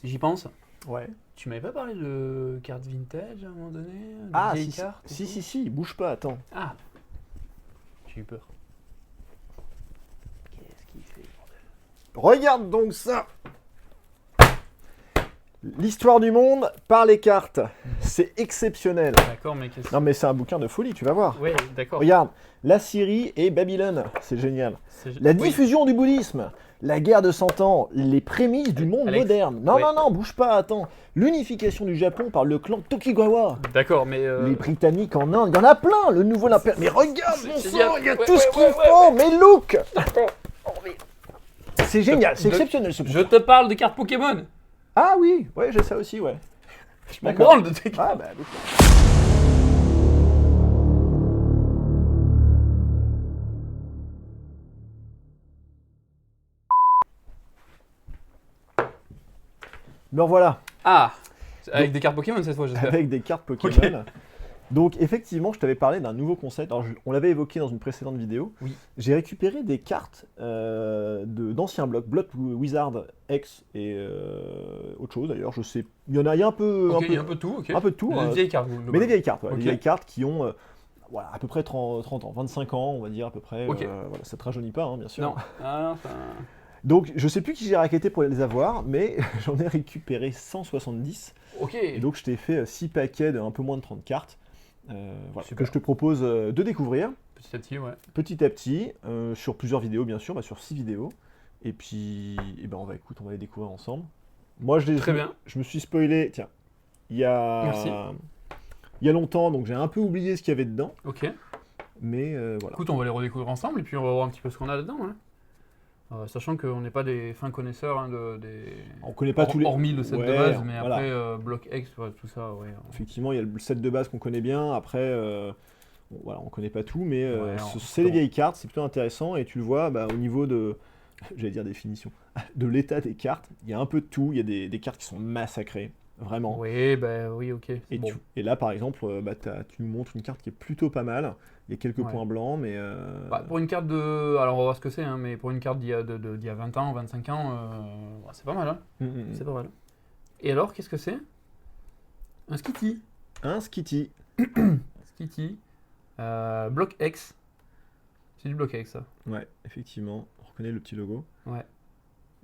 J'y pense. Ouais. Tu m'avais pas parlé de cartes vintage à un moment donné, de Ah, vieilles si, cartes et si, tout si, si, bouge pas, attends. Ah, j'ai eu peur. Qu'est-ce qu'il fait, bordel? Regarde donc ça. L'histoire du monde par les cartes. C'est exceptionnel. D'accord, mais qu'est-ce Non mais c'est un bouquin de folie, tu vas voir. Ouais, d'accord. Regarde, la Syrie et Babylone, c'est génial. La Oui. diffusion du bouddhisme, la guerre de 100 ans, les prémices du monde Alex, moderne. Non, ouais. non, non, bouge pas, attends. L'unification du Japon par le clan Tokugawa. D'accord, mais Les Britanniques en Inde, il y en a plein, le nouveau impère. Mais regarde, mon c'est sang, génial. il y a Ouais, tout ouais, ce qu'il ouais, faut, mais look. C'est génial, c'est De- exceptionnel ce je bouquin. te parle de cartes Pokémon. Ah oui, ouais, j'ai ça aussi, ouais. Je m'en D'accord. branle de tes Ah cartes. bah, look. Me revoilà. Ah, avec des cartes Pokémon cette fois, j'espère. Avec des cartes Pokémon. Donc effectivement, je t'avais parlé d'un nouveau concept. Alors, on l'avait évoqué dans une précédente vidéo. Oui. J'ai récupéré des cartes d'anciens blocs, Blood Wizard X et autre chose d'ailleurs. Je sais, il y en a, il y a un peu, Ok, il y a un peu de tout, ok. un peu de tout. Des vieilles cartes, globalement. Mais des vieilles cartes, ouais, Ok. des vieilles cartes qui ont voilà, à peu près 30 ans, 25 ans, on va dire à peu près. Ok. Voilà, ça te rajeunit pas, hein, bien sûr. Non. Ah, non, Donc je sais plus qui j'ai raquetté pour les avoir, mais j'en ai récupéré 170. Ok. Et donc je t'ai fait 6 paquets de un peu moins de 30 cartes. Voilà, Super. que je te propose de découvrir Petit à petit, ouais. petit à petit, sur plusieurs vidéos bien sûr, sur 6 vidéos. Et puis eh ben, on va les découvrir ensemble. Moi Très bien. je me suis spoilé, tiens, Merci. il y a longtemps, donc j'ai un peu oublié ce qu'il y avait dedans. Ok. Mais voilà. Écoute, on va les redécouvrir ensemble et puis on va voir un petit peu ce qu'on a dedans. Hein. Sachant qu'on n'est pas des fins connaisseurs hein, On connaît pas tous les... hormis le set de Ouais, base, mais voilà. après Block X, ouais, tout ça, ouais. Effectivement, il y a le set de base qu'on connaît bien. Après, bon, voilà, on connaît pas tout, mais Ouais, c'est les vieilles cartes, c'est plutôt intéressant. Et tu le vois, bah, au niveau de, j'allais dire définition, de l'état des cartes, il y a un peu de tout. Il y a des cartes qui sont massacrées, vraiment. Oui, bah oui, ok. Et, Bon. et là, par exemple, bah, tu nous montres une carte qui est plutôt pas mal. Il y a quelques Ouais. points blancs, mais Bah, pour une carte de. Alors on va voir ce que c'est, hein, mais pour une carte d'il y a 20 ans, 25 ans, ouais, c'est pas mal. Hein. C'est pas mal. Et alors, qu'est-ce que c'est? Un Skitty. Un Skitty. Skitty. Block X. C'est du Block X, ça. Ouais, effectivement, on reconnaît le petit logo. Ouais.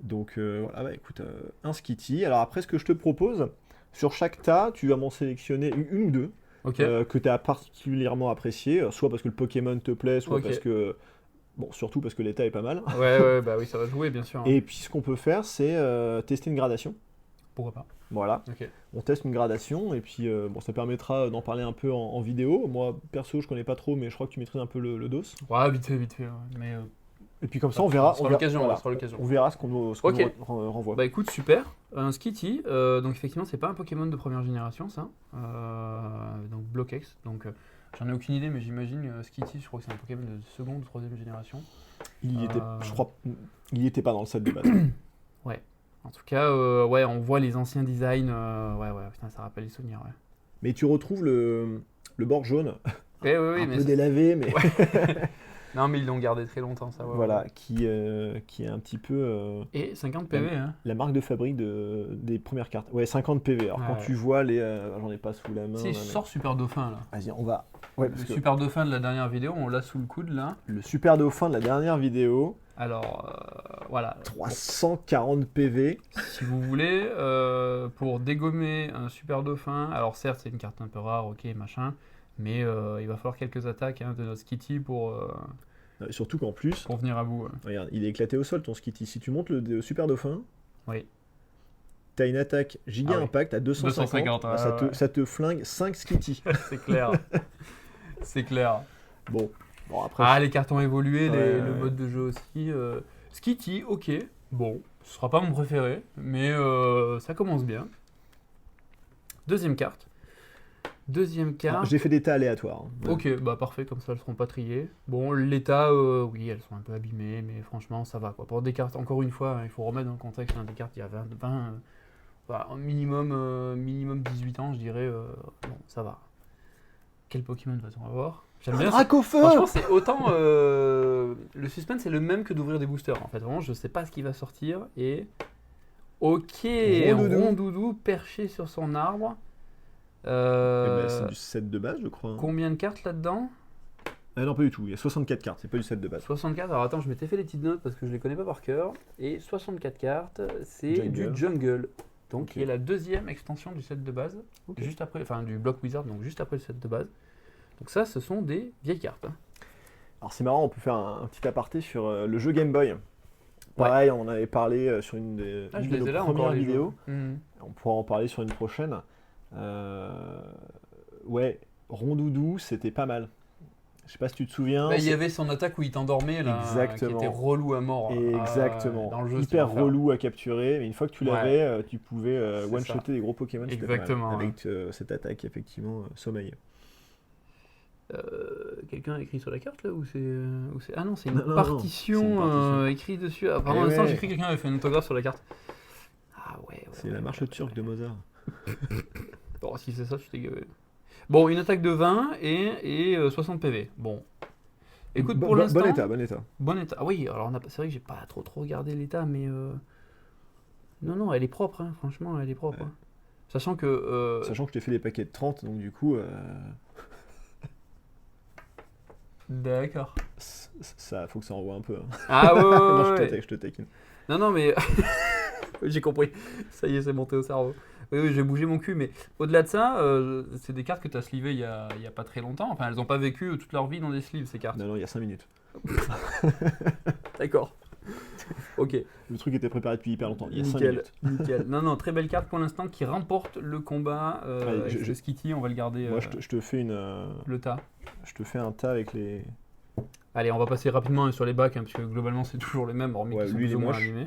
Donc voilà, bah, écoute, un Skitty. Alors après, ce que je te propose, sur chaque tas, tu vas m'en sélectionner une ou deux. Ok. Que tu as particulièrement apprécié, soit parce que le Pokémon te plaît, soit Ok. parce que... Bon, surtout parce que l'état est pas mal. Ouais, bah oui, ça va jouer, bien sûr. Hein. Et puis ce qu'on peut faire, c'est tester une gradation. Pourquoi pas? Voilà, Ok. on teste une gradation, et puis bon, ça permettra d'en parler un peu en vidéo. Moi, perso, je connais pas trop, mais je crois que tu maîtrises un peu le dos. Ouais, vite fait, ouais. Mais. Et puis comme ça, on verra, Ce sera l'occasion, ouais, ce sera l'occasion. on verra ce qu'on nous Ok. renvoie. Bah écoute, super. Un Skitty, donc effectivement, c'est pas un Pokémon de première génération, ça. Donc Block X. Donc j'en ai aucune idée, mais j'imagine Skitty, je crois que c'est un Pokémon de seconde ou troisième génération. Il y était, je crois, il y était pas dans le set de base. En tout cas, ouais, on voit les anciens designs. Ouais, putain, ça rappelle les souvenirs, ouais. Mais tu retrouves le bord jaune, Oui, un mais peu délavé, mais... non, mais ils l'ont gardé très longtemps, ça. Ouais, Voilà, ouais. qui est un petit peu Et 50 PV, hein. la marque de fabrique des premières cartes. Ouais, 50 PV. Alors quand Ouais. tu vois les... j'en ai pas sous la main. Si, là, je mais- sors Super Dauphin, là. Vas-y, on va... Ouais, Le parce que Super Dauphin de la dernière vidéo, on l'a sous le coude, là. le super dauphin de la dernière vidéo, Alors, voilà. 340 PV. Si vous voulez, pour dégommer un Super Dauphin, alors certes, c'est une carte un peu rare, ok, machin, mais il va falloir quelques attaques hein, de notre Skitty pour Surtout qu'en plus, venir à bout. regarde, il est éclaté au sol ton Skitty. Si tu montes le super dauphin, Oui. t'as une attaque giga Ah oui. impact à 250. 250, ouais, ouais. Ça te flingue 5 Skitty. C'est clair. C'est clair. Bon, après... Ah, les cartes ont évolué, Ouais, le ouais. mode de jeu aussi. Skitty, ok, bon, ce sera pas mon préféré, mais ça commence bien. Deuxième carte. J'ai fait des tas aléatoires. Hein. Ok, bah parfait, comme ça elles seront pas triées. Bon, l'état, oui, elles sont un peu abîmées, mais franchement, ça va quoi. Pour des cartes, encore une fois, il faut remettre dans le contexte, hein, des cartes il y a 20 voilà, un minimum 18 ans, je dirais, bon, ça va. Quel Pokémon va-t-on avoir? J'aime bien. Dracofeu. Franchement, c'est autant. Le suspense, c'est le même que d'ouvrir des boosters. En fait, vraiment, je sais pas ce qui va sortir et Ok, Rondoudou. Rondoudou perché sur son arbre. Eh ben, c'est du set de base, je crois. Hein. Combien de cartes là-dedans? Ah non, pas du tout. Il y a 64 cartes, c'est pas du set de base. 64, alors attends, je m'étais fait les petites notes parce que je les connais pas par cœur. Et 64 cartes, c'est Jungle. du Jungle. Donc, Ok. qui est la deuxième extension du set de base. Ok. Juste après, enfin du Block Wizard, donc juste après le set de base. Donc ça, ce sont des vieilles cartes. Hein. Alors c'est marrant, on peut faire un petit aparté sur le jeu Game Boy. Pareil, on en avait parlé sur une Je de les nos ai là premières encore les vidéos. jeux. Mhm. On pourra en parler sur une prochaine. Ouais, Rondoudou, c'était pas mal. Je sais pas si tu te souviens. Bah, il y c'est- avait son attaque où il t'endormait là, Exactement. qui était relou à mort. Exactement. Dans le jeu, c'était Hyper l'enfer. relou à capturer, mais une fois que tu Ouais. l'avais, tu pouvais C'est one-shotter des gros Pokémon. c'était pas mal. Exactement, ouais. Avec cette attaque, effectivement, sommeil. Quelqu'un a écrit sur la carte là ou c'est... Ah non, c'est une Non, non, non, partition, c'est une partition. écrite dessus. Ah, Eh pendant l'instant, ouais. j'ai cru que quelqu'un avait fait un autographe sur la carte. Ah ouais. C'est la marche turque de Mozart. Bon, si c'est ça, je suis dégueu. Bon, une attaque de 20 et 60 PV. Bon. Écoute, pour l'instant... Bon état, bon état. Bon état. Ah oui, alors c'est vrai que j'ai pas trop regardé l'état, mais... Non, elle est propre, hein, franchement, elle est propre. Ouais. Hein. Sachant que... Sachant que je t'ai fait les paquets de 30, donc du coup, D'accord. ça, faut que ça envoie un peu. Hein. Ah ouais, Non, ouais. je te taquine. Non, mais... J'ai compris. Ça y est, c'est monté au cerveau. Oui, j'ai bougé mon cul, mais au-delà de ça, c'est des cartes que tu as slivées il y a pas très longtemps. Enfin, elles n'ont pas vécu toute leur vie dans des sleeves, ces cartes. Non, il y a 5 minutes. D'accord. Ok. Le truc était préparé depuis hyper longtemps. Il y a 5 Nickel. minutes. Nickel. Non, très belle carte pour l'instant qui remporte le combat Allez, avec le Skitty. On va le garder Moi, je te fais le tas. je te fais un tas avec les. Allez, on va passer rapidement sur les bacs, hein, parce que globalement, c'est toujours les mêmes, hormis Ouais, qu'ils sont lui, il plus est ou moins moche. abîmés.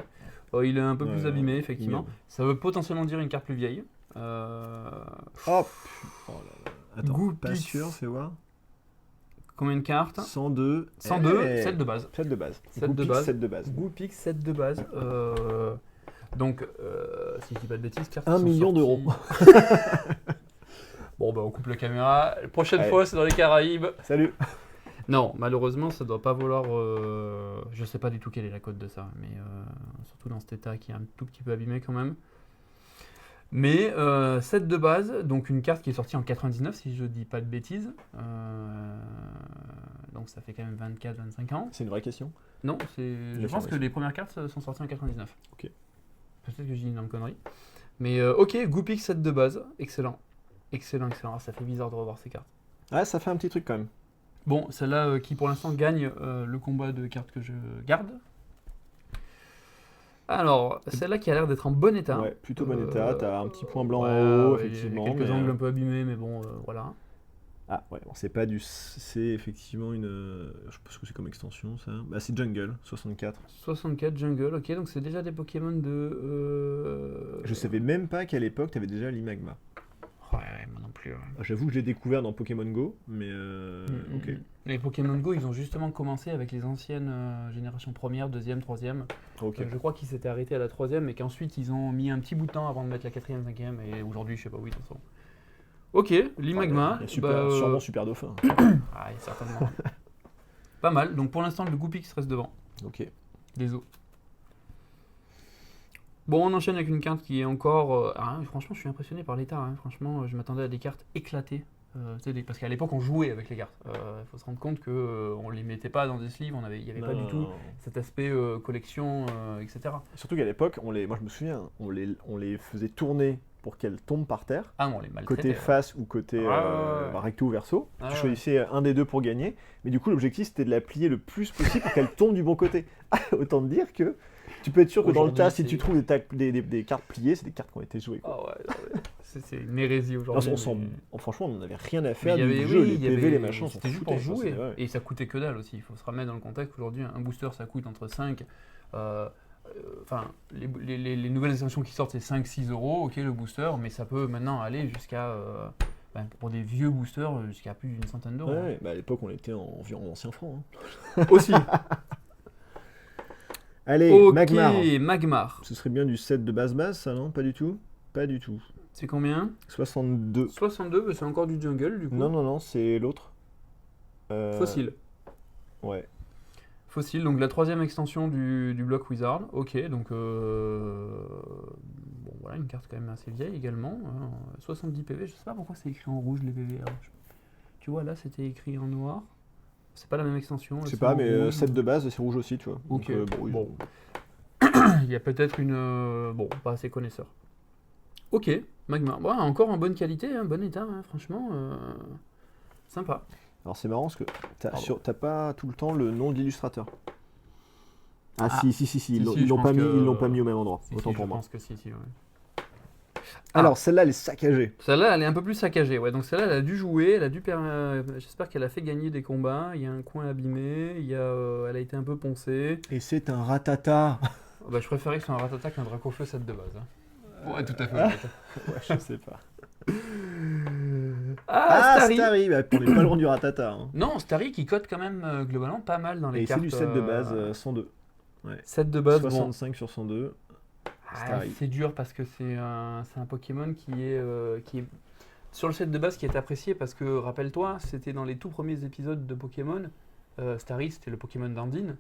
Oh, il est un peu Ouais, plus ouais, abîmé, effectivement. mignon. Ça veut potentiellement dire une carte plus vieille. Hop Oh là là. Attends, Goupix. pas sûr, fais voir. Combien de cartes 102. 102, Eh, celle de base. Set de base. Set de Goupix, base. set de base. Goupix, set de base. Donc, si je dis pas de bêtises, cartes 1 qui sont million sorties- d'euros. Bon, bah, on coupe la caméra. La prochaine Allez. fois, c'est dans les Caraïbes. Salut. Non, malheureusement, ça doit pas valoir. Je sais pas du tout quelle est la cote de ça, mais surtout dans cet état qui est un tout petit peu abîmé quand même. Mais set de base, donc une carte qui est sortie en 99, si je dis pas de bêtises. Donc ça fait quand même 24-25 ans. C'est une vraie question. Non, je pense affirmation. que les premières cartes sont sorties en 99. Ok. Peut-être que je dis une connerie. Mais ok, Goupix set de base, excellent. Excellent. Ah, ça fait bizarre de revoir ces cartes. Ah, ça fait un petit truc quand même. Bon, celle-là qui pour l'instant gagne le combat de cartes que je garde. Alors, celle-là qui a l'air d'être en bon état. Ouais, plutôt bon état. T'as un petit point blanc Ouais, en haut, ouais, effectivement. Il y a quelques mais, angles un peu abîmés, mais bon, voilà. Ah, ouais, bon, c'est pas du. C'est effectivement une. Je pense que c'est comme extension ça. Bah, c'est Jungle, 64. 64 Jungle, ok, donc c'est déjà des Pokémon de. Je savais même pas qu'à l'époque, t'avais déjà l'Imagma. Ouais, moi non plus. Ouais. J'avoue que je l'ai découvert dans Pokémon Go, mais ok. Les Pokémon Go, ils ont justement commencé avec les anciennes générations première, deuxième, troisième. Ok. Je crois qu'ils s'étaient arrêtés à la troisième et qu'ensuite ils ont mis un petit bout de temps avant de mettre la quatrième, cinquième et aujourd'hui je sais pas où ils en sont. Ok, l'Imagma. Il y a super, sûrement Super Dauphin. Ah, certainement. Pas mal, donc pour l'instant le Goupix reste devant. Ok. Des os. Bon, on enchaîne avec une carte qui est encore... franchement, je suis impressionné par l'état. Hein. Franchement, je m'attendais à des cartes éclatées. Parce qu'à l'époque, on jouait avec les cartes. Il faut se rendre compte qu'on ne les mettait pas dans des sleeves. Il n'y avait pas du tout cet aspect collection, etc. Surtout qu'à l'époque, moi je me souviens, on les faisait tourner pour qu'elles tombent par terre, Ah non, on les maltraitait. côté face ou côté recto ou verso. Ah Tu ouais. choisissais un des deux pour gagner, mais du coup l'objectif c'était de la plier le plus possible pour qu'elle tombe du bon côté. Autant te dire que tu peux être sûr que dans le Aujourd'hui, tas, si c'est- tu trouves des cartes pliées, c'est des cartes qui ont été jouées. Quoi. Ah ouais, non, mais c'est une hérésie Non, aujourd'hui. franchement, on n'avait rien à Mais faire il y du avait- jeu, oui, les il y PV, avait- les machins, on s'en C'était juste pour foutait, quoi, jouer. c'était- ouais. Et ça coûtait que dalle aussi. Il faut se remettre dans le contexte. Aujourd'hui, un booster, ça coûte entre 5... Enfin, les nouvelles extensions qui sortent, c'est 5-6 euros, ok, le booster, mais ça peut maintenant aller jusqu'à, pour des vieux boosters, jusqu'à plus d'une centaine d'euros. Ouais, bah à l'époque on était environ ancien franc. Aussi. Allez, Ok, Magmar. Magmar. Ce serait bien du set de base, ça, non? Pas du tout? Pas du tout. C'est combien 62. 62, c'est encore du jungle, du coup. Non, c'est l'autre. Fossile. Ouais. Fossile, donc la 3e extension du bloc Wizard. Ok, donc bon voilà, une carte quand même assez vieille également. 70 PV, je sais pas pourquoi c'est écrit en rouge les PV. Alors, tu vois là c'était écrit en noir. C'est pas la même extension. Je sais pas, mais 7 de base, c'est rouge aussi, tu vois. Ok, Donc, bon. Il y a peut-être une... bon, pas assez connaisseur. Ok, Magma. Bon, encore en bonne qualité, hein, bon état, hein, franchement. Sympa. Alors c'est marrant parce que Pardon. t'as pas tout le temps le nom de l'illustrateur. Ah, Ah. si, ils je l'ont pense pas mis, que- ils l'ont pas mis au même endroit, Si, autant si, pour je moi. pense que si, ouais. Alors celle-là, elle est saccagée. Celle-là, elle est un peu plus saccagée, ouais. Donc celle-là, elle a dû jouer, j'espère qu'elle a fait gagner des combats. Il y a un coin abîmé, elle a été un peu poncée. Et c'est un ratata. Bah, je préférais que ce soit un Ratata qu'un Dracofeu 7 de base. Hein. Ouais, tout à fait honnête. Ouais, je sais pas. Ah, Starry. Starry, bah, on est pas loin du ratata. Hein. Non, Starry qui cote quand même globalement pas mal dans les Et cartes. c'est du 7 de base, 102. 7 de base, bon. 65 sur 102. Starry. C'est dur parce que c'est un Pokémon qui est sur le set de base qui est apprécié parce que, rappelle-toi, c'était dans les tout premiers épisodes de Pokémon. Starry, c'était le Pokémon d'Andine.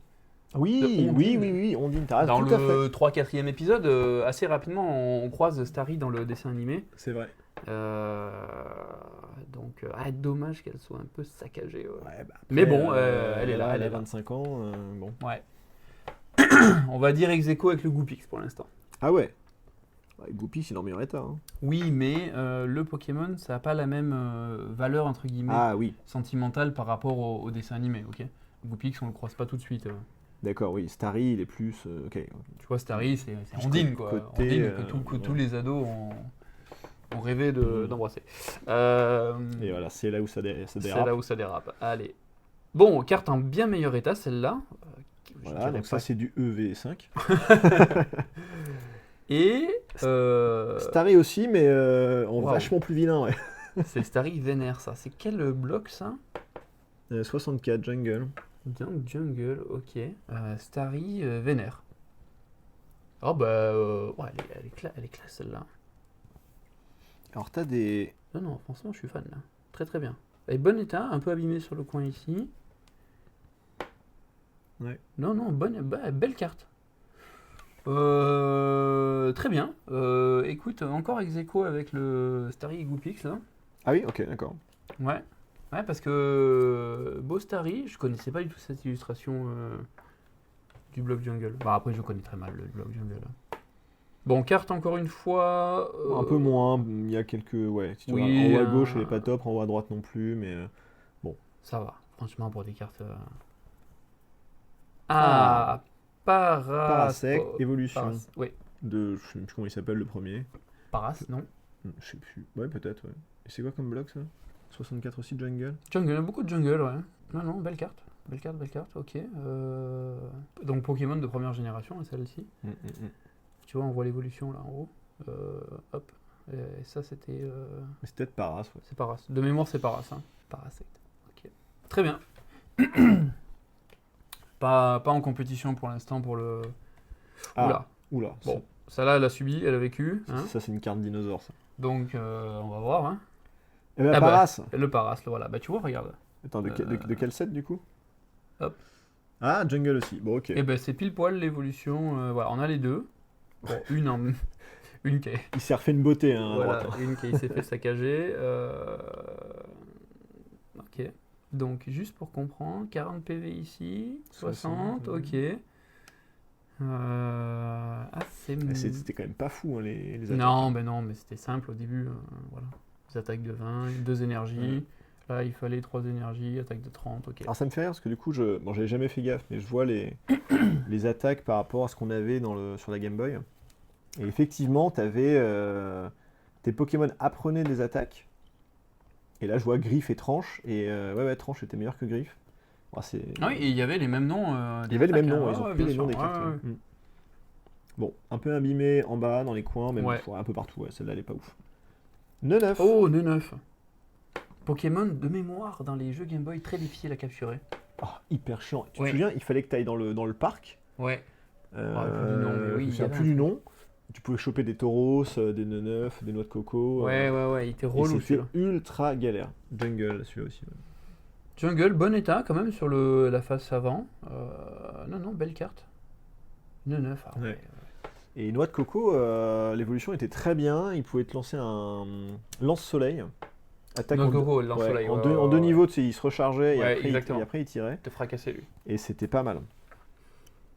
Oui, Ondine, t'as raison, Dans tout à fait. le 3-4e épisode, assez rapidement, on croise Starry dans le dessin animé. C'est vrai. Donc, dommage qu'elle soit un peu saccagée. Ouais. Ouais, bah, après, Mais bon, elle est là. Elle a 25 ans, bon. Ouais. On va dire ex-aequo avec le Goopix pour l'instant. Ah ouais. Goopy, c'est dans le meilleur état. Hein. Oui, mais le Pokémon, ça n'a pas la même valeur, entre guillemets, sentimentale par rapport au dessin animé, ok. Goopix, on le croise pas tout de suite. D'accord, oui. Starry, il est plus... ok. Tu vois, Starry, c'est Ondine, quoi. Côté, Ondine que tous les ados ont rêvé d'embrasser. Et voilà, c'est là où ça dérape. C'est là où ça dérape. Allez. Bon, carte en bien meilleur état, celle-là. Voilà, donc ça, c'est du EV5. Et... Starry aussi, mais en vachement plus vilain, ouais. C'est le Starry Vénère, ça. C'est quel bloc, ça 64, Jungle. Jungle, ok. Starry Vénère. Oh bah, ouais, elle est classe, celle-là. Alors, t'as des... Non, franchement, je suis fan, là. Très très bien. Elle est bon état, un peu abîmée sur le coin ici. Ouais. Non, belle carte. Très bien. Écoute, encore ex-aequo avec le Starry Goopix là. Ah oui, ok, d'accord. Ouais, parce que Beau Starry, je connaissais pas du tout cette illustration du bloc jungle. Bah après, je connais très mal le bloc jungle. Bon, carte encore une fois. Un peu moins, il y a quelques... Ouais, si tu oui, regardes, en haut à gauche, elle est pas top, en haut à droite non plus, mais bon. Ça va, franchement, pour des cartes... Parasect, évolution. Oui. De... Je sais plus comment il s'appelle le premier. Paras, non Je sais plus. Ouais, peut-être, ouais. Et c'est quoi comme bloc, ça 64 aussi, Jungle. Jungle, beaucoup de jungle, ouais. Non, belle carte. Belle carte, ok. Donc Pokémon de première génération, celle-ci. Tu vois, on voit l'évolution là en haut. Hop. Et ça, c'était... C'est peut-être Paras, ouais. C'est Paras. De mémoire, c'est Paras. Hein. Parasect. Ok. Très bien. Pas en compétition pour l'instant pour le... Oula. Bon, celle-là, elle a subi, elle a vécu. Hein. Ça, c'est une carte dinosaure, ça. Donc, on va voir. Hein. Eh ben, Paras. Le Paras, voilà. Bah, tu vois, regarde. Attends, de quel set, du coup Hop. Ah, Jungle aussi. Bon, ok. Et ben, c'est pile poil l'évolution. Voilà, on a les deux. Bon, une qui est... Il s'est refait une beauté, hein, voilà, à droite. une qui s'est fait saccager. Ok. Donc, juste pour comprendre, 40 PV ici, 60, ok. C'était quand même pas fou, hein, les attaques. Non, mais c'était simple au début. Voilà. Des attaques de 20, 2 énergies. Là, il fallait 3 énergies, attaque de 30, ok. Alors ça me fait rire parce que du coup, j'avais jamais fait gaffe, mais je vois les attaques par rapport à ce qu'on avait sur la Game Boy. Et effectivement, t'avais tes Pokémon apprenaient des attaques. Et là, je vois Griffe et Tranche. Et Tranche était meilleur que Griffe. Ah oui, et il y avait les mêmes noms. Il y avait les mêmes noms, ils ont pris les sûr, noms des cartes. Bon, un peu abîmé en bas, dans les coins, même un peu partout. Ouais, celle-là, elle est pas ouf. Neuf. Oh, Neuf. Pokémon de mémoire dans les jeux Game Boy, très difficile à capturer. Oh, hyper chiant. Tu te souviens, il fallait que tu ailles dans le parc. Ouais. Je me souviens plus du nom. Tu pouvais choper des tauros, des Neuf, des noix de coco. Ouais, il était relou. C'était ultra galère. Jungle, celui-là aussi. Ouais. Jungle, bon état quand même sur la face avant. Non, belle carte. 9, ah ouais. Ouais. Et Noix de Coco, l'évolution était très bien. Il pouvait te lancer un lance-soleil. Attaque Noix de en, Coco, le lance-soleil. en deux niveaux, tu sais, il se rechargeait Ouais, et exactement. après il tirait. Te fracasser lui. Et c'était pas mal.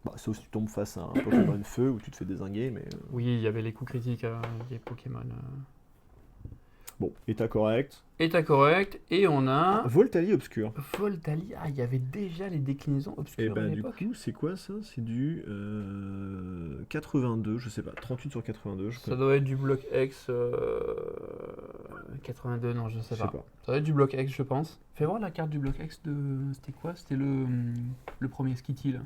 Bah, sauf si tu tombes face à un Pokémon feu où tu te fais dézinguer, mais Oui, il y avait les coups critiques des Pokémon. bon, état correct. État correct, et on a Voltali obscur. Voltali. Ah, il y avait déjà les déclinaisons Et obscures à bah du l'époque. coup, c'est quoi ça? C'est du 82, je sais pas, 38 sur 82, Ça doit être du bloc X 82, non, je sais pas. Ça doit être du bloc X, je pense. Fais voir la carte du bloc X de. C'était quoi? C'était le premier Skitty là.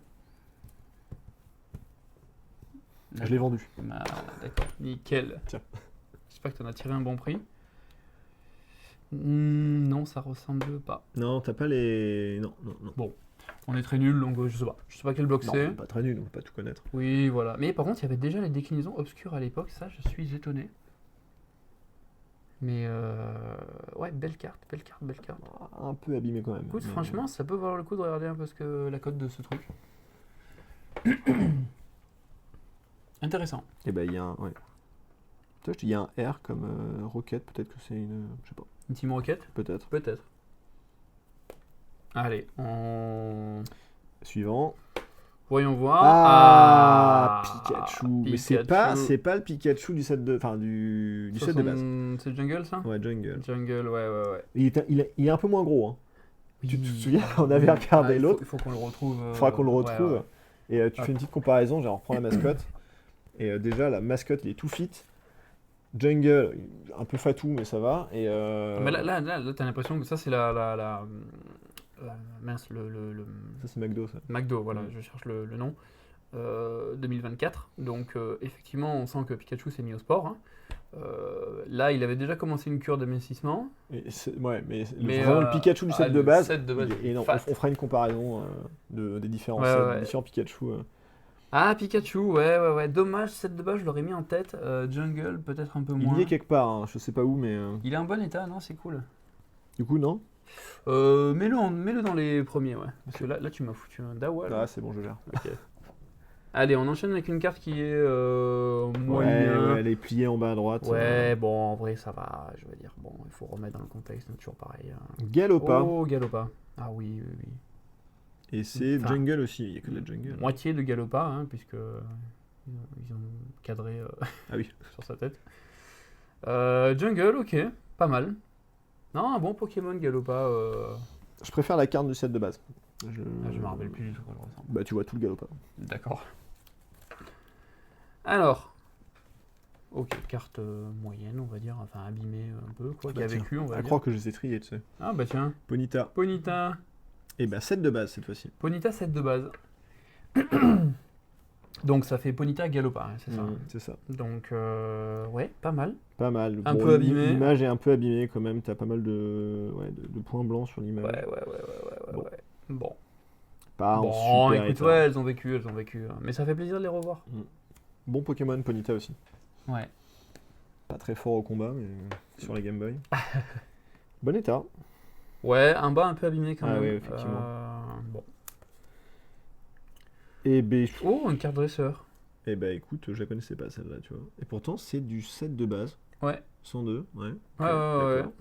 Je l'ai vendu. Ah, d'accord, nickel. Tiens. J'espère que tu en as tiré un bon prix. Non, ça ressemble pas. Non, t'as pas les. Non. On est très nul, donc je sais pas. Je sais pas quel bloc Non, c'est. pas très nul, on peut pas tout connaître. Oui, voilà. Mais par contre, il y avait déjà les déclinaisons obscures à l'époque, ça, je suis étonné. Mais ouais, belle carte. Un peu abîmé quand même. Écoute, mais- franchement, ça peut valoir le coup de regarder un peu la cote de ce truc. Intéressant. Et bah il y a un. Ouais. Tu vois, je te dis, il y a un R comme Rocket, peut-être que c'est une. Je sais pas, Une Team Rocket? peut-être. Peut-être. Allez, on... Suivant. voyons voir. Ah, Pikachu. Mais c'est Pikachu. pas le Pikachu du set de. Enfin, du set de base. C'est Jungle, ça? Ouais, Jungle. Jungle, ouais. Il est un peu moins gros, hein. Tu te Oui. souviens, on avait regardé l'autre. Il faut qu'on le retrouve. Il faudra qu'on le ouais, retrouve. ouais. Et tu fais une petite comparaison, genre on reprend la mascotte. Et déjà, la mascotte, il est tout fit. Jungle, un peu fatou, mais ça va. Et Mais là t'as l'impression que ça, c'est mince, ça, c'est McDo, ça. McDo, voilà, Mm. je cherche le nom. 2024. Donc, effectivement, on sent que Pikachu s'est mis au sport. Hein. Là, il avait déjà commencé une cure d'amincissement. Ouais, mais Mais, vraiment le Pikachu du set de le base. set de base, il est énorme. fat. On fera une comparaison des différents Ouais, sets, ouais. des différents Pikachu. Ah, Pikachu, ouais. Dommage, set de base, je l'aurais mis en tête. Jungle, peut-être un peu Il moins. y est quelque part, hein, je sais pas où, mais Il est en bon état, non? C'est cool. du coup, non. Mets-le dans les premiers, ouais. Parce que là tu m'as foutu un Dawa. là. Ah, c'est bon, je gère. Ok. Allez, on enchaîne avec une carte qui est Ouais, moyen. elle est pliée en bas à droite. Ouais, bon, en vrai, ça va, je veux dire. Bon, il faut remettre dans le contexte, hein, toujours pareil. Galopa. Oh, Galopa. Ah oui. Et c'est Enfin, Jungle aussi, il n'y a que de la Jungle. Moitié de Galopa, hein, puisque ils ont cadré Ah oui. sur sa tête. Jungle, ok, pas mal. Non, un bon Pokémon Galopa. Je préfère la carte du set de base. Je me rappelle plus du tout quoi elle ressemble. Bah, tu vois tout le Galopa. D'accord. Alors, ok, carte moyenne, on va dire, enfin abîmée un peu, quoi, qui Bah, a tiens, vécu, on va à dire. croire que je les ai triés, tu sais. Ah bah tiens, Ponyta. Ponyta. Et bah, set de base cette fois-ci. Ponyta 7 de base. Donc ça fait Ponyta Galopa, hein, c'est ça. C'est ça. Donc ouais, pas mal. Pas mal. Un peu abîmé. L'image est un peu abîmée quand même. T'as pas mal de points blancs sur l'image. Ouais. Bon. Bon. Pas en Bon, super écoute, état. ouais, elles ont vécu. Hein. Mais ça fait plaisir de les revoir. Bon Pokémon Ponyta aussi. Ouais. Pas très fort au combat, mais sur la Game Boy. Bon état. Ouais, un bas un peu abîmé quand Ah même. ouais, effectivement. Bon. Et ben, Oh, une carte dresseur. eh ben écoute, je la connaissais pas celle-là, tu vois. Et pourtant, c'est du set de base. Ouais. 102, ouais. Ouais. D'accord.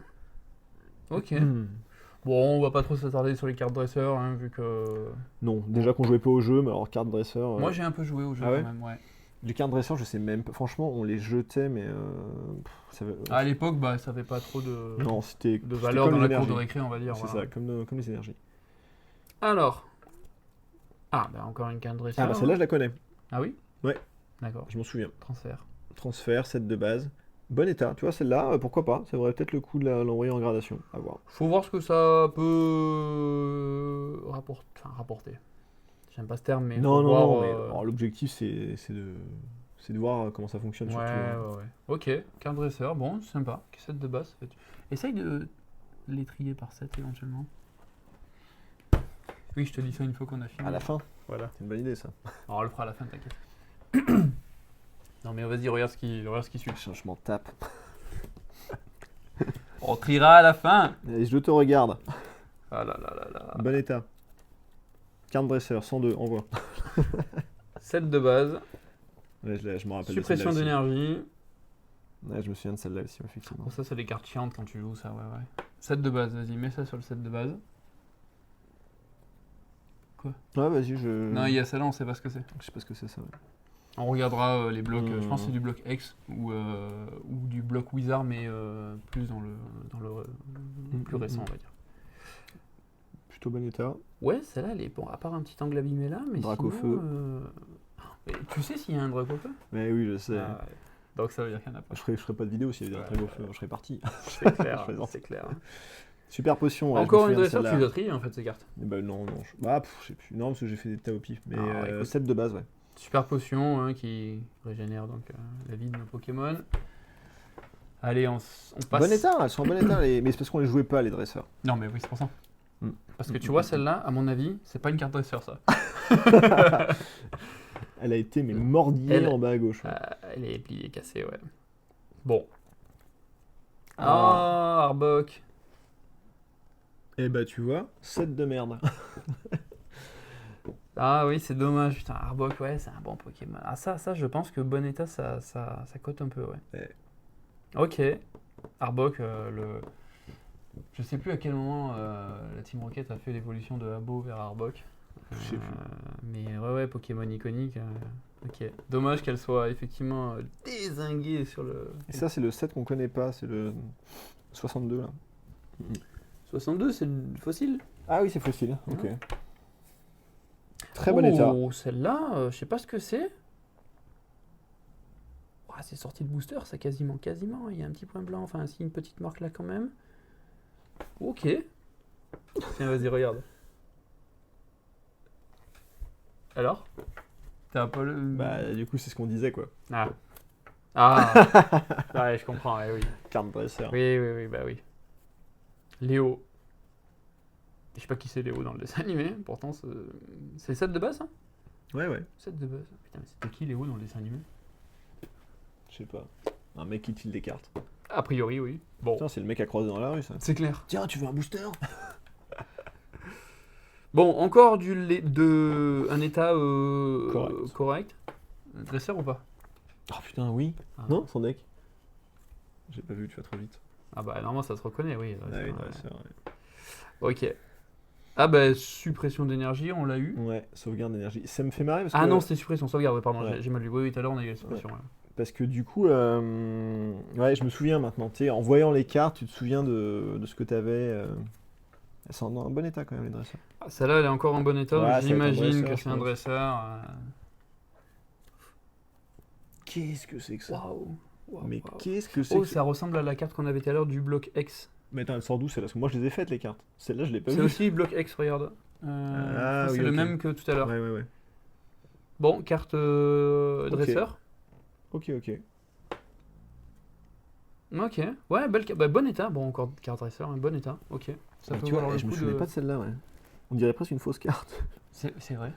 Ok. Hmm. Bon, on va pas trop s'attarder sur les cartes dresseurs, hein, vu que... Non, déjà qu'on jouait pas au jeu, mais alors carte dresseur. Moi, j'ai un peu joué au jeu Ah ouais quand même, ouais. Les cartes dresseurs, je sais même pas. Franchement, on les jetait, mais. À l'époque, bah, ça avait pas trop de, Non, c'était. de c'était valeur comme dans la les cour de énergies. récré, on va dire. C'est voilà. ça, comme les énergies. Alors. Ah, bah encore une carte dresseur. Ah, bah celle-là, je la connais. Ah oui? Ouais. D'accord. Je m'en souviens. Transfert. Transfert, set de base. Bon état, tu vois, celle-là, pourquoi pas. Ça vaudrait peut-être le coup de l'envoyer en gradation. À voir. Faut voir ce que ça peut rapporter. J'aime pas ce terme, mais Non, faut non, voir, non, mais alors, l'objectif, c'est de voir comment ça fonctionne Ouais, surtout. hein. ouais. Ok, carte dresseur, bon, sympa. Set de base. Essaye de les trier par 7 éventuellement. Oui, je te dis ça une fois qu'on a fini. À la fin, Voilà. c'est une bonne idée ça. Alors, on le fera à la fin, t'inquiète. Non, mais vas-y, regarde ce qui suit. Je m'en tape. On triera à la fin. Et je te regarde. Ah là là là là. Bon état. Carte dresseur, 102, envoie. 7 de base. Ouais, je me rappelle Suppression de celle-là aussi. d'énergie. Ouais, je me souviens de celle-là aussi, effectivement. Bon, ça, c'est des cartes chiantes quand tu joues ça, ouais. 7 de base, vas-y, mets ça sur le 7 de base. Ouais, vas-y, Non, il y a celle-là, on sait pas ce que c'est. Je sais pas ce que c'est ça. Ouais. On regardera les blocs, je pense que c'est du bloc X ou du bloc Wizard, mais plus dans le plus récent, on va dire. Plutôt bon état. Ouais, celle-là, elle est bon, à part un petit angle abîmé là, mais Drac au sinon, feu. mais tu sais s'il y a un drac au feu? Mais oui, je sais. Ah, ouais. Donc ça veut dire qu'il n'y en a pas. Je ferai pas de vidéo s'il y avait un très beau feu, je serais parti. C'est clair, Je plaisante. c'est clair. Super potion. Ouais, Encore je une me souviens de dresseur, tu celle-là. les as triées en fait ces cartes. Eh ben non, non. Je sais plus. Non, parce que j'ai fait des tas au pif. Mais Ah, écoute. 7 de base, ouais. Super potion hein, qui régénère donc la vie de nos Pokémon. Allez, on passe. Bon état, elles sont en bon état, mais c'est parce qu'on les jouait pas, les dresseurs. Non, mais oui, c'est pour ça. Mm. Parce que tu vois, celle-là, à mon avis, c'est pas une carte dresseur ça. Elle a été mais mordillée Elle- en bas à gauche. Ouais. Elle est pliée, cassée, ouais. Bon. Ah. Ah, Arbok. Et bah tu vois, 7 de merde. Ah oui, c'est dommage, putain, Arbok, ouais, c'est un bon Pokémon. Ah ça, je pense que bon état, ça cote un peu, ouais. Ouais. Ok. Arbok, je sais plus à quel moment la Team Rocket a fait l'évolution de Abo vers Arbok. Je sais plus. Mais ouais, Pokémon iconique. Ok. Dommage qu'elle soit effectivement dézinguée sur le... Et ça, c'est le 7 qu'on connaît pas, c'est le 62 là. 62, c'est le fossile. Ah oui, c'est fossile, ok. Très bon état. Oh, celle-là, je sais pas ce que c'est. Ah, c'est sorti de booster, ça quasiment. Il y a un petit point blanc, enfin, si une petite marque là quand même. Ok. Tiens, vas-y, regarde. Alors t'as pas le... Bah du coup, c'est ce qu'on disait quoi. Ah. Ah. Ouais, je comprends, ouais, oui. Carte dresseur. Oui, bah oui. Léo. Je sais pas qui c'est Léo dans le dessin animé, pourtant c'est le 7 de base, hein? Ouais, ouais. 7 de base. Putain, mais c'était qui Léo dans le dessin animé? Je sais pas. Un mec qui tire des cartes. A priori, oui. Bon, Putain, c'est le mec à croiser dans la rue ça. c'est clair. Tiens, tu veux un booster? Bon, encore un état Correct. Dresseur ou pas? Oh putain, oui. Ah. Non, son deck. J'ai pas vu, tu vas trop vite. Ah bah normalement ça se reconnaît, oui. Ah oui, ouais. dresseur, Ok. Ah bah suppression d'énergie, on l'a eu. ouais. Ouais, sauvegarde d'énergie. Ça me fait marrer parce Ah que... non, c'était suppression, sauvegarde, pardon, Ouais. j'ai mal lu. Oui, tout à l'heure on a eu la suppression. Ouais. Parce que du coup, ouais, je me souviens maintenant. Tu sais, en voyant les cartes, tu te souviens de ce que t'avais. Elles sont dans un bon état quand même, les dresseurs. Ah, celle-là elle est encore en bon état, Ouais, donc ça va être un j'imagine dresseur, que je c'est un pense. dresseur. Qu'est-ce que c'est que ça? Waouh. Waouh, Mais waouh. qu'est-ce que c'est Oh, que ça ressemble à la carte qu'on avait tout à l'heure du bloc X. Mais attends, elle sort d'où celle-là? Parce que moi, je les ai faites, les cartes. Celle-là, je l'ai pas C'est vue. aussi bloc X, regarde. Ah, c'est oui, le ok. même que tout à l'heure. Ouais, ouais, ouais. Bon, carte dresseur. Ok. Ok, ouais, bah, bon état. Bon, encore carte dresseur, un bon état. Ok. Ça Mais peut tu vois, valoir le je me coup souvenais pas de celle-là, ouais. On dirait presque une fausse carte. C'est vrai.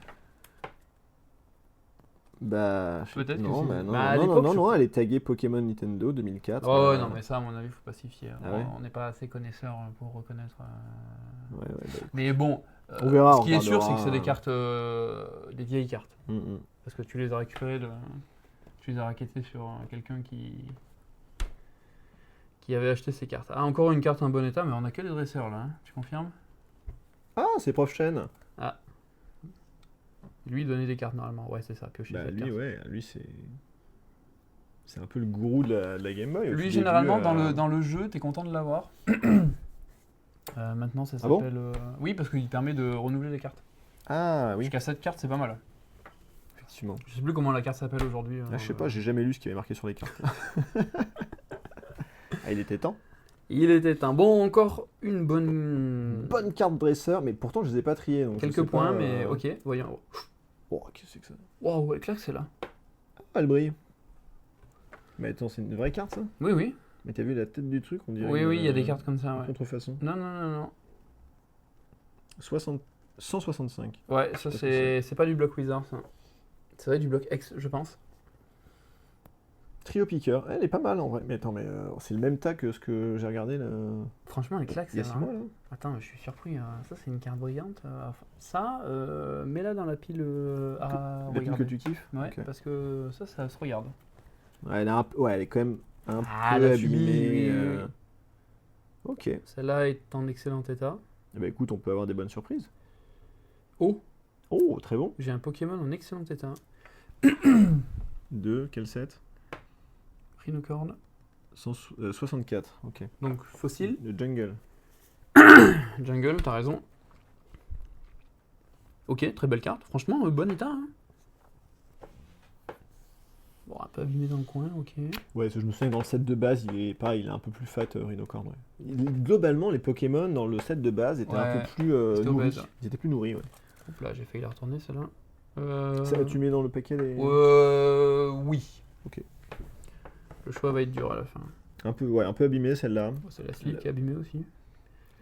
Bah, Peut-être que non, c'est- bah, non, Bah, à non, l'époque, non, je- non, elle est taguée Pokémon Nintendo 2004. Oh non, mais ça, à mon avis, faut pas s'y fier. Ah ouais On n'est pas assez connaisseurs pour reconnaître. Ouais, bah, Mais bon, On verra, ce on qui est sûr, c'est que regardera. c'est des cartes, des vieilles cartes. mm. Parce que tu les as récupérées, tu les as racketées sur quelqu'un qui avait acheté ces cartes. Ah, encore une carte en bon état, mais on a que les dresseurs là, hein. Tu confirmes? Ah, c'est Prof Chen. Lui, il donnait des cartes normalement. Ouais, c'est ça, piocher Bah, cette lui, carte. ouais, lui, c'est un peu le gourou de la Game Boy. au tout Lui, début, généralement, dans le jeu, t'es content de l'avoir. Maintenant, ça Ah bon s'appelle. Oui, parce qu'il permet de renouveler les cartes. Ah, oui, Jusqu'à 7 cartes, c'est pas mal. effectivement. Je sais plus comment la carte s'appelle aujourd'hui. Ah, je sais pas, j'ai jamais lu ce qu'il y avait marqué sur les cartes. Ah, il était temps. Il était un bon, encore une bonne. Bonne carte dresseur, mais pourtant, je les ai pas triées. Donc je Quelques sais points, pas, mais ok, voyons. Oh, qu'est-ce que c'est que ça? Waouh, elle claque celle-là. Ah, elle brille. Mais attends, c'est une vraie carte, ça? Oui, oui. Mais t'as vu la tête du truc? On dirait Oui, une, oui, il y a des cartes comme ça, une ouais. contrefaçon. Non. 165. Ouais, ça c'est pas du bloc Wizard, ça. C'est vrai du bloc X, je pense. Trio Piqueur, elle est pas mal en vrai. Mais attends, c'est le même tas que ce que j'ai regardé là, Franchement, les claques, il y a c'est 6 mois là. Attends, je suis surpris. Ça, c'est une carte brillante. Ça, mets-la dans la pile à La pile que regarder. tu kiffes. Ouais, Ok. parce que ça se regarde. Ouais, elle est quand même un Ah, peu elle a subi, abîmée. oui. Ok. Celle-là est en excellent état. Eh ben, écoute, on peut avoir des bonnes surprises. Oh, Oh, très bon. j'ai un Pokémon en excellent état. De quel set Rhinocorn. 64, ok. Donc, fossile. Le Jungle. Jungle, t'as raison. Ok, très belle carte. Franchement, bon état. Hein. Bon, un peu abîmé dans le coin, ok. Ouais, je me souviens que dans le set de base, il est pareil, il est un peu plus fat, Rhinocorn. Ouais. Globalement, les Pokémon dans le set de base étaient un Ouais, peu plus c'était nourris. obèse. Ils étaient plus nourris, ouais. Hop là, j'ai failli la retourner celle-là. Ça, tu mets dans le paquet des... Oui. Ok. Le choix va être dur à la fin. Un peu abîmé celle-là. Oh, c'est la slip qui est abîmée aussi.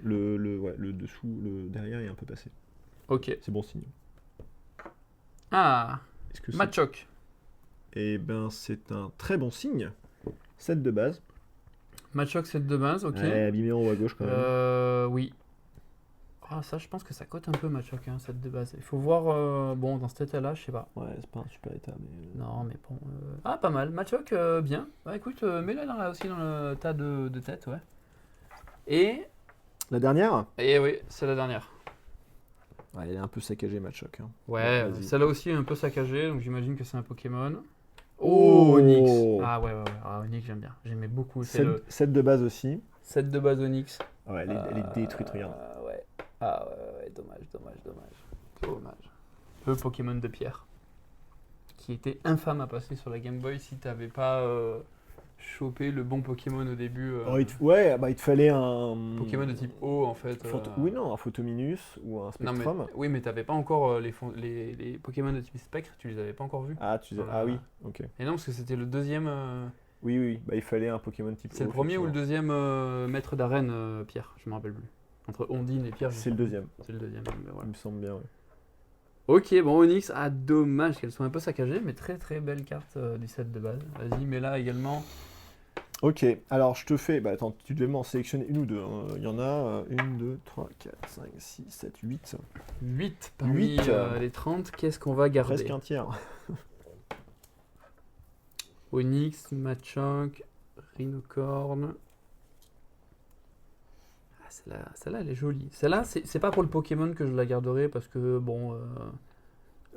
Le dessous, le derrière est un peu passé. Ok. C'est bon signe. Ah, Est-ce que c'est... Machoke. Eh ben, c'est un très bon signe. Set de base. Machoke, c'est de base, ok. Ouais, abîmé en haut à gauche quand même. Oui. Ah, ça, je pense que ça cote un peu Machoke, hein, cette de base. Il faut voir, bon, dans cet état-là, je sais pas. Ouais, c'est pas un super état, mais... Non, mais bon. Ah, pas mal. Machoke, bien. Bah, écoute, mets-la aussi dans le tas de tête, ouais. Et La dernière oui, c'est la dernière. Ouais, elle est un peu saccagée, Machoke. Hein. Ouais, vas-y. celle-là aussi est un peu saccagée, donc j'imagine que c'est un Pokémon. Oh, Onyx. Ah ouais. Ah, Onyx, j'aime bien. J'aimais beaucoup. C'est le Set de base aussi. set de base Onyx. Ouais, elle est détruite, regarde. Ouais. Ah ouais, dommage. Le Pokémon de pierre. Qui était infâme à passer sur la Game Boy si t'avais pas chopé le bon Pokémon au début. Oh, il te fallait un... Pokémon de type eau en fait. Oui, non, un Photominus ou un Non, Spectrum. oui, mais t'avais pas encore les Pokémon de type spectre, tu les avais pas encore vus. Ah oui, ok. Et non, parce que c'était le deuxième. Oui, bah, il fallait un Pokémon type C'est eau, le premier ou le effectivement. deuxième maître d'arène, Pierre, je me rappelle plus. Entre Ondine et Pierre, je C'est sais le plus. deuxième, C'est le deuxième, mais voilà. il me semble bien, ouais. Ok, bon, Onyx, dommage qu'elles soient un peu saccagées, mais très très belle carte du set de base. Vas-y, mets là également. Ok, alors je te fais... Bah attends, tu devais m'en sélectionner une ou deux. Hein. Il y en a 1, 2, 3, 4, 5, 6, 7, 8. 8 parmi 8, les 30, qu'est-ce qu'on va garder? Presque un tiers. Onyx, Machoke, Rhinocorn. Ah, celle-là, elle est jolie. Celle-là, c'est pas pour le Pokémon que je la garderai parce que, bon.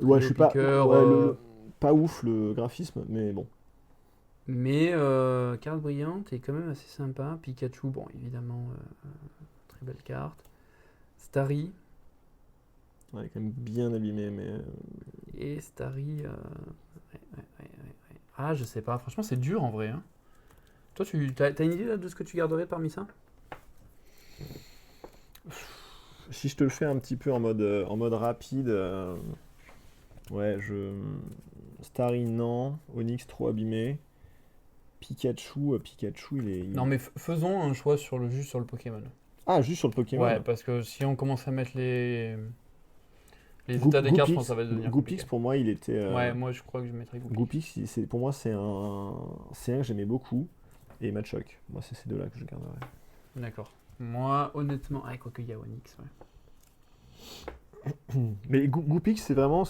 Ouais, je suis pas... Piqueur, Ouais, pas ouf le graphisme, mais bon. Mais carte brillante est quand même assez sympa. Pikachu, bon, évidemment, très belle carte. Starry. Ouais, elle est quand même bien abîmé, mais... Et Starry. Ouais. Ah, je sais pas. Franchement, c'est dur en vrai. Hein. Toi, t'as une idée là, de ce que tu garderais parmi ça? Si je te le fais un petit peu en mode rapide, ouais, Starry, non. Onyx, trop abîmé. Pikachu, il est... Non, mais faisons un choix juste sur le Pokémon. Ah, juste sur le Pokémon. Ouais, parce que si on commence à mettre les états des cartes, je pense que ça va devenir Goopix, compliqué. pour moi, il était... Ouais, moi je crois que je mettrais Goopix. Goopix, pour moi, c'est un que j'aimais beaucoup. Et Machoke. Moi, c'est ces deux-là que je garderais. D'accord. Moi, honnêtement... Ah, quoique il y a Onyx, ouais. Mais Goopix, pour moi,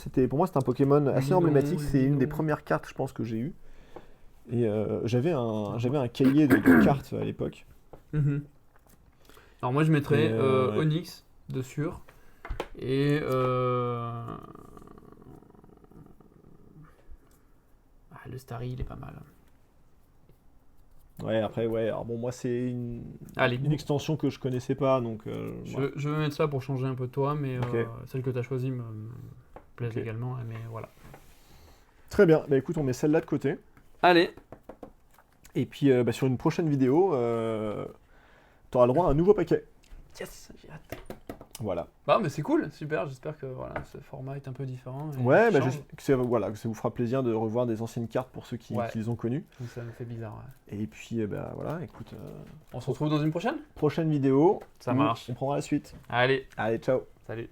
c'était un Pokémon assez Mignon, emblématique. C'est une des mignon. premières cartes, je pense, que j'ai eues. Et j'avais un cahier de cartes à l'époque. Mhm. Alors moi je mettrais ouais. Onyx de sûr. Et le Starry il est pas mal. Ouais, après, ouais. Alors bon, moi, c'est Allez, une extension que je connaissais pas, donc... voilà. je vais mettre ça pour changer un peu de toi, mais Ok. celle que tu as choisie me plaise Ok. également, mais voilà. Très bien. Bah écoute, on met celle-là de côté. Allez, Et puis, sur une prochaine vidéo, tu auras le droit à un nouveau paquet. yes, j'ai hâte. Voilà. Bah mais c'est cool, super, j'espère que voilà, ce format est un peu différent. Et Ouais, bah, change. que ça vous fera plaisir de revoir des anciennes cartes pour ceux qui Ouais. les ont connues. Donc ça me fait bizarre. Ouais. Et puis, bah voilà, écoute, On se retrouve dans une prochaine? prochaine vidéo. Ça où marche. On prendra la suite. Allez, Allez, ciao. salut.